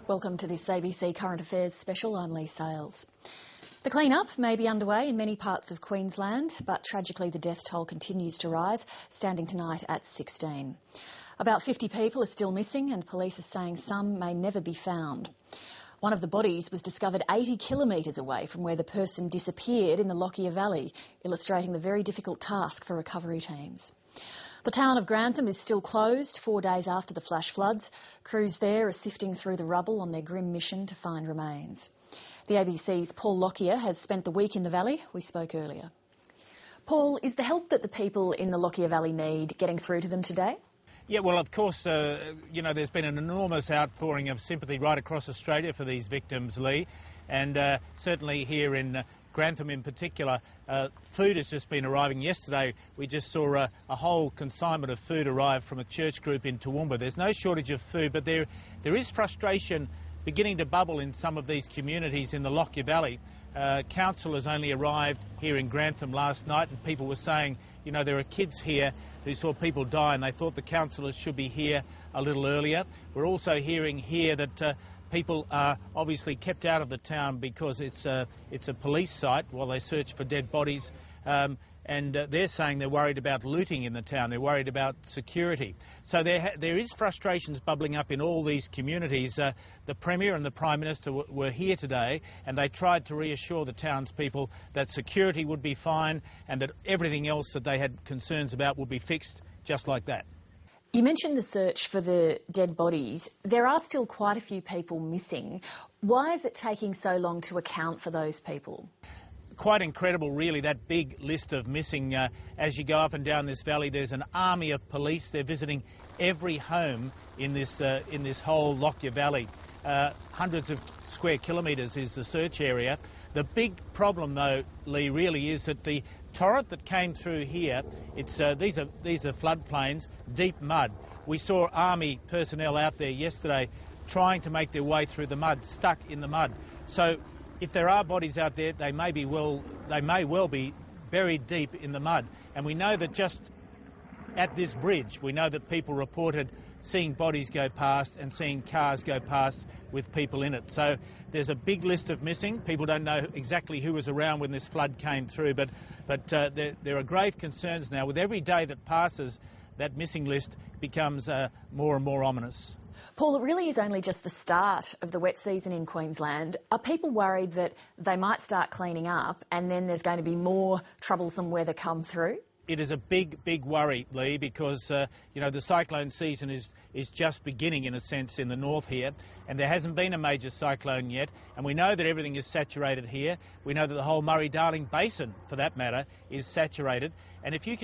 Welcome to this ABC Current Affairs special. I'm Leigh Sales. The clean-up may be underway in many parts of Queensland, but tragically the death toll continues to rise, standing tonight at 16. About 50 people are still missing and police are saying some may never be found. One of the bodies was discovered 80 kilometres away from where the person disappeared in the Lockyer Valley, illustrating the very difficult task for recovery teams. The town of Grantham is still closed 4 days after the flash floods. Crews there are sifting through the rubble on their grim mission to find remains. The ABC's Paul Lockyer has spent the week in the valley. We spoke earlier. Paul, is the help that the people in the Lockyer Valley need getting through to them today? Yeah, well, of course, there's been an enormous outpouring of sympathy right across Australia for these victims, Leigh, and certainly here in Grantham in particular, food has just been arriving. Yesterday we just saw a whole consignment of food arrive from a church group in Toowoomba. There's no shortage of food, but there is frustration beginning to bubble in some of these communities in the Lockyer Valley. Councillors only arrived here in Grantham last night and people were saying, you know, there are kids here who saw people die and they thought the councillors should be here a little earlier. We're also hearing here that people are obviously kept out of the town because it's a police site while they search for dead bodies. And they're saying they're worried about looting in the town, they're worried about security. So there is frustrations bubbling up in all these communities. The Premier and the Prime Minister were here today and they tried to reassure the townspeople that security would be fine and that everything else that they had concerns about would be fixed just like that. You mentioned the search for the dead bodies. There are still quite a few people missing. Why is it taking so long to account for those people? Quite incredible, really, that big list of missing. As you go up and down this valley, there's an army of police. They're visiting every home in this whole Lockyer Valley. Hundreds of square kilometres is the search area. The big problem, though, Leigh, really is that the torrent that came through here, these are floodplains, deep mud. We saw army personnel out there yesterday trying to make their way through the mud, stuck in the mud. So if there are bodies out there, they may well be buried deep in the mud. And we know that just at this bridge, we know that people reported seeing bodies go past and seeing cars go past with people in it. So there's a big list of missing. People don't know exactly who was around when this flood came through, but there are grave concerns now. With every day that passes, that missing list becomes more and more ominous. Paul, it really is only just the start of the wet season in Queensland. Are people worried that they might start cleaning up and then there's going to be more troublesome weather come through? It is a big, big worry, Leigh, because, the cyclone season is just beginning, in a sense, in the north here, and there hasn't been a major cyclone yet, and we know that everything is saturated here. We know that the whole Murray-Darling Basin, for that matter, is saturated, and if you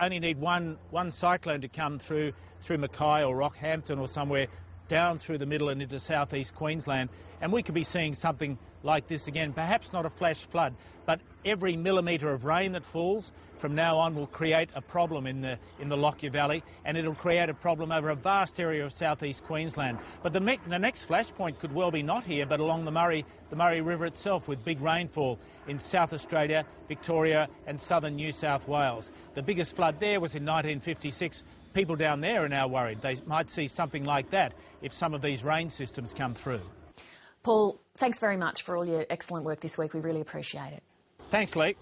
only need one cyclone to come through Mackay or Rockhampton or somewhere down through the middle and into southeast Queensland, and we could be seeing something like this again, perhaps not a flash flood, but every millimetre of rain that falls from now on will create a problem in the Lockyer Valley, and it'll create a problem over a vast area of southeast Queensland. But the next flashpoint could well be not here, but along the Murray River itself, with big rainfall in South Australia, Victoria and southern New South Wales. The biggest flood there was in 1956. People down there are now worried they might see something like that if some of these rain systems come through. Paul, thanks very much for all your excellent work this week. We really appreciate it. Thanks, Leigh.